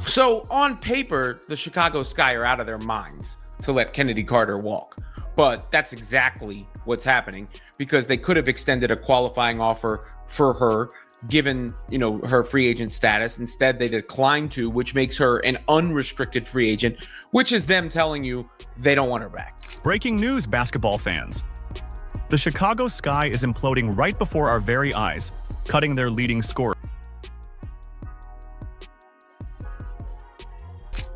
So on paper, the Chicago Sky are out of their minds to let Chennedy Carter walk. But that's exactly what's happening, because they could have extended a qualifying offer for her, given, her free agent status. Instead, they declined to, which makes her an unrestricted free agent, which is them telling you they don't want her back. Breaking news, basketball fans. The Chicago Sky is imploding right before our very eyes, cutting their leading scorer.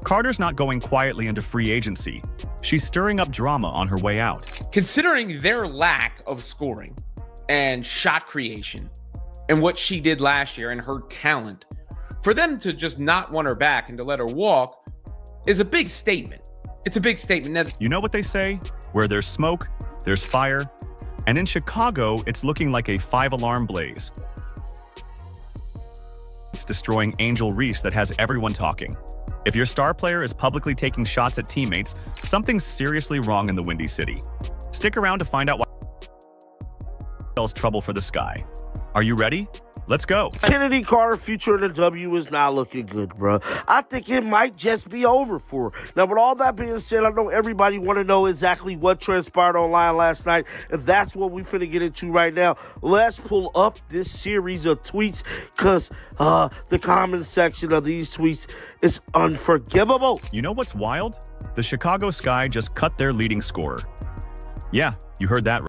Carter's not going quietly into free agency. She's stirring up drama on her way out. Considering their lack of scoring and shot creation and what she did last year and her talent, for them to just not want her back and to let her walk is a big statement. It's a big statement. You know what they say? Where there's smoke, there's fire. And in Chicago, it's looking like a 5-alarm blaze. It's destroying Angel Reese that has everyone talking. If your star player is publicly taking shots at teammates, something's seriously wrong in the Windy City. Stick around to find out why spells trouble for the Sky. Are you ready? Let's go. Chennedy Carter future in the W is not looking good, bro. I think it might just be over for her. Now, with all that being said, I know everybody want to know exactly what transpired online last night, and that's what we finna get into right now. Let's pull up this series of tweets, because the comment section of these tweets is unforgivable. You know what's wild? The Chicago Sky just cut their leading scorer. Yeah, you heard that right.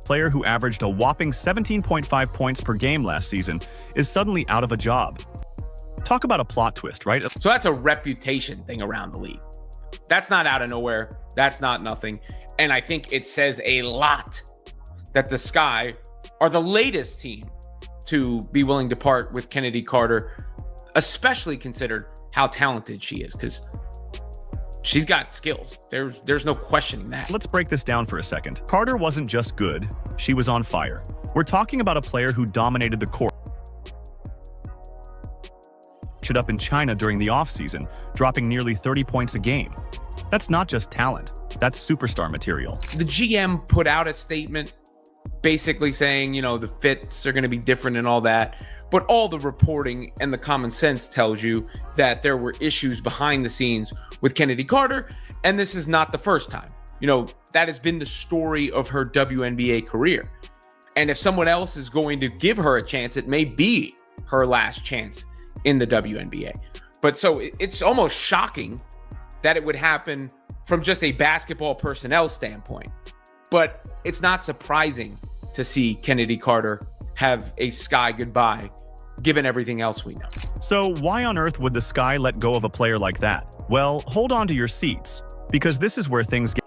Player who averaged a whopping 17.5 points per game last season is suddenly out of a job. Talk about a plot twist, right? So that's a reputation thing around the league. That's not out of nowhere. That's not nothing. And I think it says a lot that the Sky are the latest team to be willing to part with Chennedy Carter, especially considered how talented she is, because she's got skills. There's no questioning that. Let's break this down for a second. Carter wasn't just good, she was on fire. We're talking about a player who dominated the court. It up in China during the offseason, dropping nearly 30 points a game. That's not just talent, that's superstar material. The GM put out a statement basically saying, the fits are going to be different and all that. But all the reporting and the common sense tells you that there were issues behind the scenes with Chennedy Carter, and this is not the first time. That has been the story of her WNBA career. And if someone else is going to give her a chance, it may be her last chance in the WNBA. But so it's almost shocking that it would happen from just a basketball personnel standpoint. But it's not surprising to see Chennedy Carter have a Sky goodbye, given everything else we know. So why on earth would the Sky let go of a player like that? Well, hold on to your seats, because this is where things get.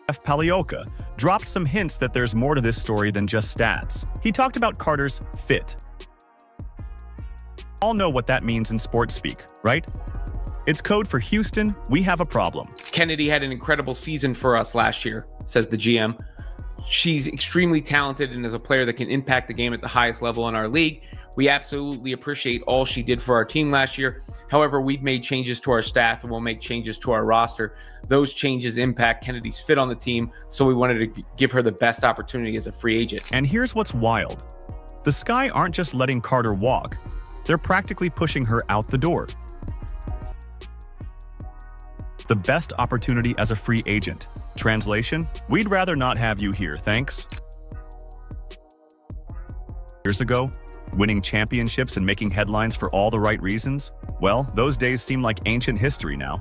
Jeff Palioka dropped some hints that there's more to this story than just stats. He talked about Carter's fit. All know what that means in sports speak, right? It's code for Houston, we have a problem. Chennedy had an incredible season for us last year, says the GM. She's extremely talented and is a player that can impact the game at the highest level in our league. We absolutely appreciate all she did for our team last year. However, we've made changes to our staff and we'll make changes to our roster. Those changes impact Kennedy's fit on the team, so we wanted to give her the best opportunity as a free agent. And here's what's wild. The Sky aren't just letting Carter walk. They're practically pushing her out the door. The best opportunity as a free agent. Translation, we'd rather not have you here, thanks. Years ago, winning championships and making headlines for all the right reasons? Well, those days seem like ancient history now.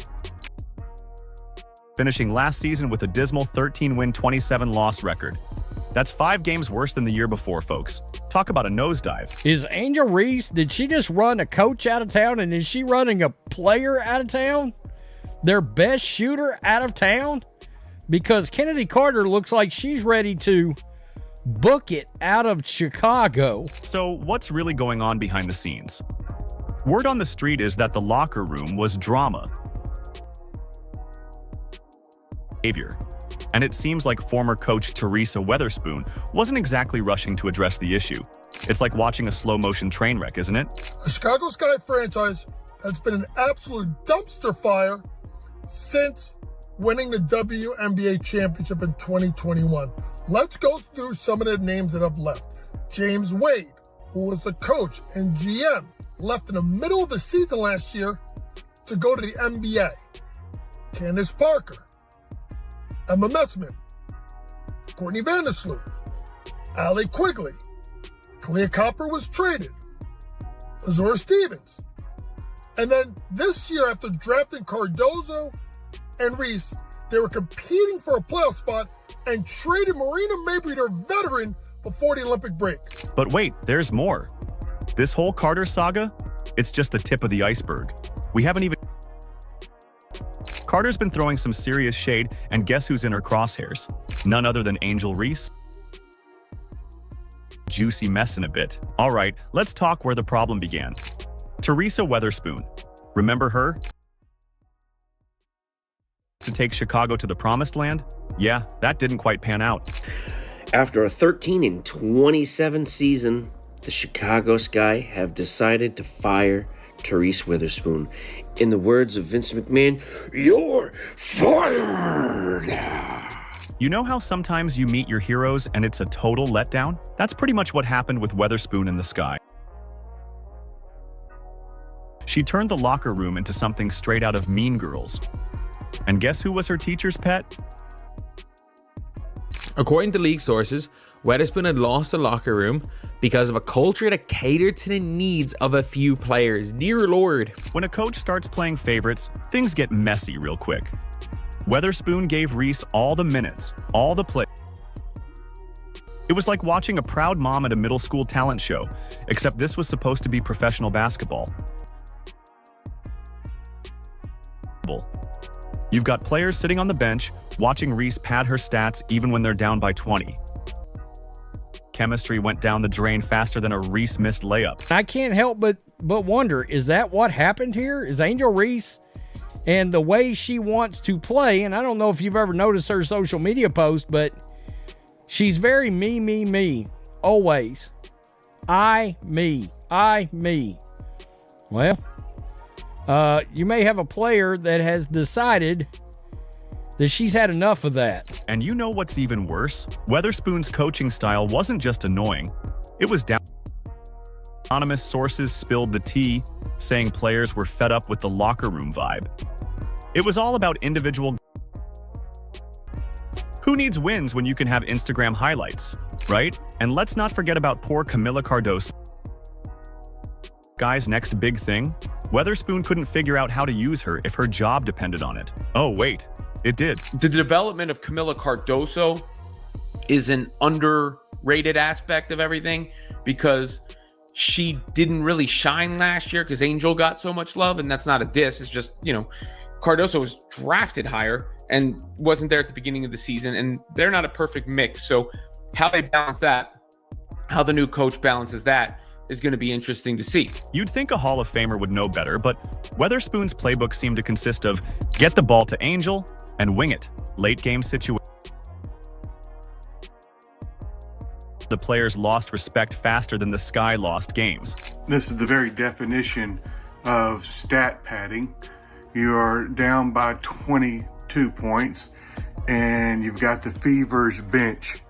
Finishing last season with a dismal 13-win, 27-loss record. That's 5 games worse than the year before, folks. Talk about a nosedive. Is Angel Reese, did she just run a coach out of town, and is she running a player out of town? Their best shooter out of town? Because Chennedy Carter looks like she's ready to book it out of Chicago. So what's really going on behind the scenes? Word on the street is that the locker room was drama. Behavior. And it seems like former coach Teresa Weatherspoon wasn't exactly rushing to address the issue. It's like watching a slow-motion train wreck, isn't it? The Chicago Sky franchise has been an absolute dumpster fire since winning the WNBA championship in 2021. Let's go through some of the names that have left. James Wade, who was the coach and GM, left in the middle of the season last year to go to the NBA. Candace Parker, Emma Messman, Courtney Vandersloot, Allie Quigley, Clea Copper was traded, Azura Stevens. And then this year, after drafting Cardozo and Reese, they were competing for a playoff spot and traded Marina Mabrey, their veteran, before the Olympic break. But wait, there's more. This whole Carter saga, it's just the tip of the iceberg. We haven't even... Carter's been throwing some serious shade, and guess who's in her crosshairs? None other than Angel Reese. Juicy mess in a bit. All right, let's talk where the problem began. Teresa Weatherspoon. Remember her? To take Chicago to the promised land? Yeah, that didn't quite pan out. After a 13-27 season, the Chicago Sky have decided to fire Teresa Weatherspoon. In the words of Vince McMahon, "You're fired!" You know how sometimes you meet your heroes and it's a total letdown? That's pretty much what happened with Weatherspoon in the Sky. She turned the locker room into something straight out of Mean Girls. And guess who was her teacher's pet? According to league sources, Weatherspoon had lost the locker room because of a culture that catered to the needs of a few players. Dear Lord. When a coach starts playing favorites, things get messy real quick. Weatherspoon gave Reese all the minutes, all the play. It was like watching a proud mom at a middle school talent show, except this was supposed to be professional basketball. You've got players sitting on the bench, watching Reese pad her stats even when they're down by 20. Chemistry went down the drain faster than a Reese missed layup. I can't help but wonder, is that what happened here? Is Angel Reese and the way she wants to play, and I don't know if you've ever noticed her social media post, but she's very me, always. Me. Well, you may have a player that has decided that she's had enough of that. And you know what's even worse? Weatherspoon's coaching style wasn't just annoying. It was down. Anonymous sources spilled the tea, saying players were fed up with the locker room vibe. It was all about individual. Who needs wins when you can have Instagram highlights, right? And let's not forget about poor Camila Cardoso. Guy's next big thing? Weatherspoon couldn't figure out how to use her if her job depended on it. Oh, wait. It did. The development of Camila Cardoso is an underrated aspect of everything because she didn't really shine last year because Angel got so much love, and that's not a diss. It's just, Cardoso was drafted higher and wasn't there at the beginning of the season, and they're not a perfect mix. So how they balance that, how the new coach balances that, is going to be interesting to see. You'd think a Hall of Famer would know better, but Weatherspoon's playbook seemed to consist of get the ball to Angel and wing it. Late game situation. The players lost respect faster than the Sky lost games. This is the very definition of stat padding. You are down by 22 points, and you've got the Fever's bench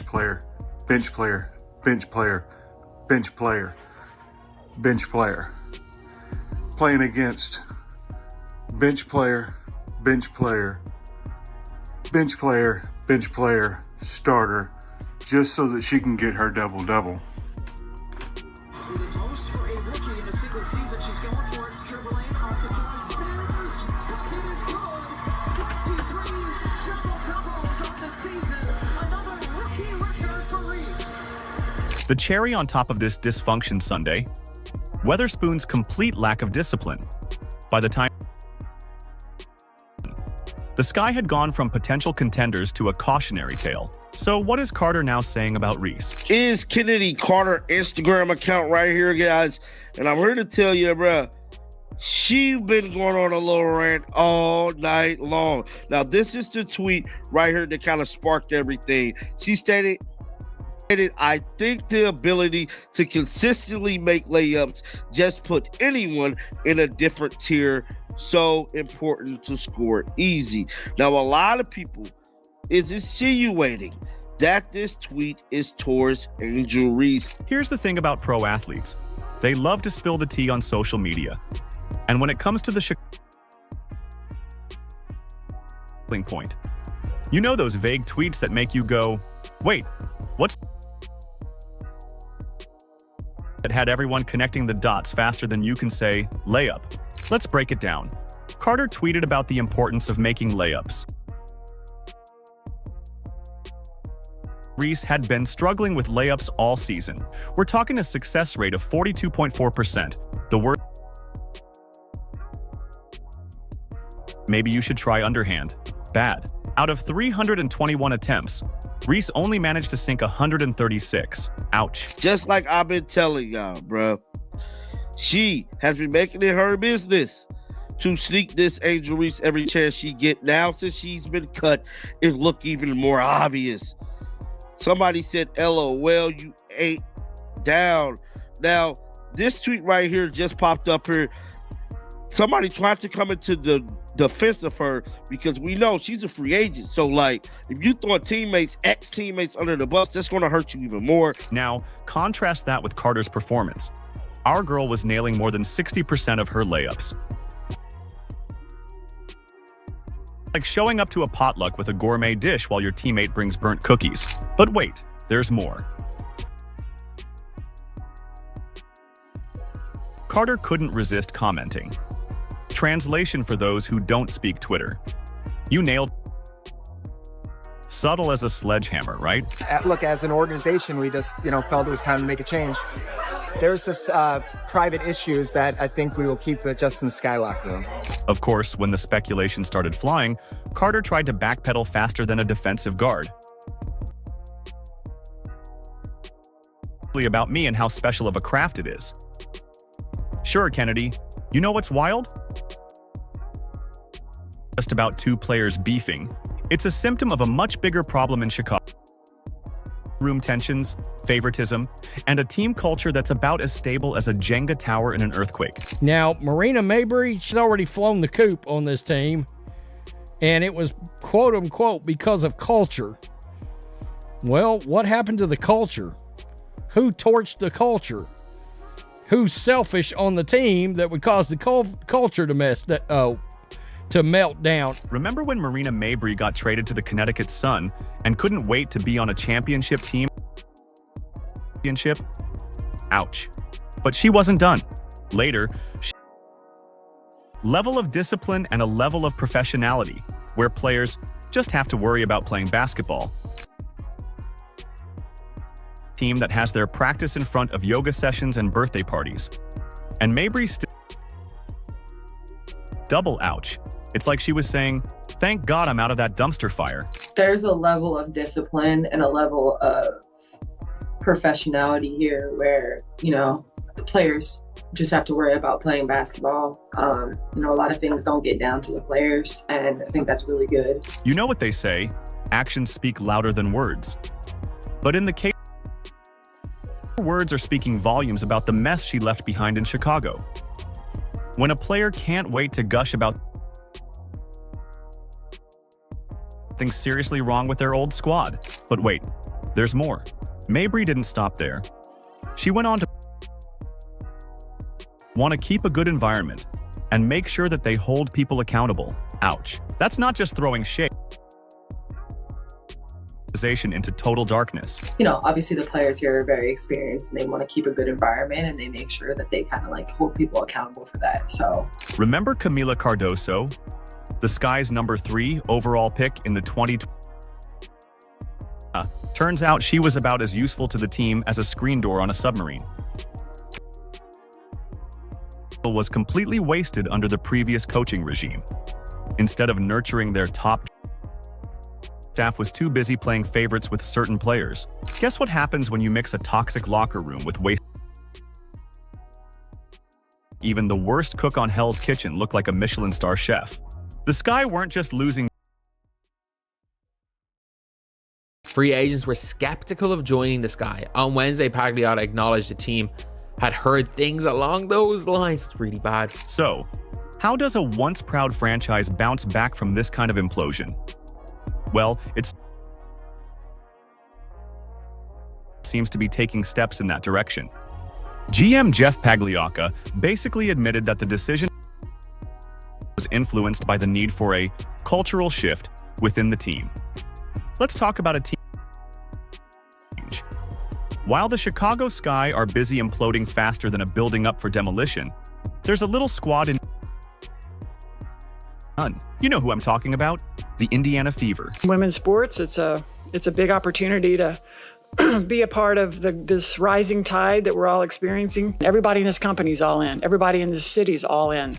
player, playing against bench player, starter, just so that she can get her double-double. The cherry on top of this dysfunction Sunday, Weatherspoon's complete lack of discipline. By the time the Sky had gone from potential contenders to a cautionary tale. So what is Carter now saying about Reese? Is Chennedy Carter Instagram account right here, guys. And I'm here to tell you, bruh, she been going on a little rant all night long. Now, this is the tweet right here that kind of sparked everything. She stated, I think the ability to consistently make layups just put anyone in a different tier. So important to score easy. Now, a lot of people is insinuating that this tweet is towards Angel Reese. Here's the thing about pro athletes. They love to spill the tea on social media. And when it comes to the point, you know those vague tweets that make you go, wait, what's that had everyone connecting the dots faster than you can say layup? Let's break it down. Carter tweeted about the importance of making layups. Reese had been struggling with layups all season. We're talking a success rate of 42.4%. The worst. Maybe you should try underhand. Bad. Out of 321 attempts, Reese only managed to sink 136. Ouch. Just like I've been telling y'all, bro. She has been making it her business to sneak this Angel Reese every chance she get. Now, since she's been cut, it look even more obvious. Somebody said, LOL, you ate down. Now, this tweet right here just popped up here. Somebody tried to come into the defense of her because we know she's a free agent. So, like, if you throw teammates, ex-teammates under the bus, that's going to hurt you even more. Now, contrast that with Carter's performance. Our girl was nailing more than 60% of her layups. Like showing up to a potluck with a gourmet dish while your teammate brings burnt cookies. But wait, there's more. Carter couldn't resist commenting. Translation for those who don't speak Twitter. You nailed. Subtle as a sledgehammer, right? Look, as an organization, we just, felt it was time to make a change. There's just private issues that I think we will keep just in the Skylock room. Of course, when the speculation started flying, Carter tried to backpedal faster than a defensive guard. About me and how special of a craft it is. Sure, Chennedy, you know what's wild? Just about two players beefing. It's a symptom of a much bigger problem in Chicago. Room tensions, favoritism, and a team culture that's about as stable as a Jenga tower in an earthquake. Now, Marina Mabrey, she's already flown the coop on this team, and it was quote-unquote because of culture. Well, what happened to the culture? Who torched the culture? Who's selfish on the team that would cause the culture to melt down? Remember when Marina Mabrey got traded to the Connecticut Sun and couldn't wait to be on a championship team? Ouch. But she wasn't done. Later, level of discipline and a level of professionality where players just have to worry about playing basketball. Team that has their practice in front of yoga sessions and birthday parties. And Mabrey still double ouch. It's like she was saying, thank God I'm out of that dumpster fire. There's a level of discipline and a level of professionality here where, the players just have to worry about playing basketball. A lot of things don't get down to the players, and I think that's really good. You know what they say, actions speak louder than words. But in the case, words are speaking volumes about the mess she left behind in Chicago. When a player can't wait to gush about something seriously wrong with their old squad. But wait, there's more. Mabrey didn't stop there. She went on to want to keep a good environment and make sure that they hold people accountable. Ouch. That's not just throwing shade into total darkness. Obviously the players here are very experienced and they want to keep a good environment and they make sure that they kind of hold people accountable for that. So remember Camila Cardoso, the Sky's #3 overall pick in the 2020? Turns out she was about as useful to the team as a screen door on a submarine. Was completely wasted under the previous coaching regime. Instead of nurturing their top staff was too busy playing favorites with certain players. Guess what happens when you mix a toxic locker room with waste? Even the worst cook on Hell's Kitchen looked like a Michelin star chef. The Sky weren't just losing. Free agents were skeptical of joining the Sky. On Wednesday, Pagliata acknowledged the team had heard things along those lines. It's really bad. So, how does a once proud franchise bounce back from this kind of implosion? Well, it's seems to be taking steps in that direction. GM Jeff Pagliocca basically admitted that the decision was influenced by the need for a cultural shift within the team. Let's talk about a team change. While the Chicago Sky are busy imploding faster than a building up for demolition, there's a little squad in you know who I'm talking about? The Indiana Fever. Women's sports, it's a big opportunity to be a part of this rising tide that we're all experiencing. Everybody in this company is all in. Everybody in this city is all in.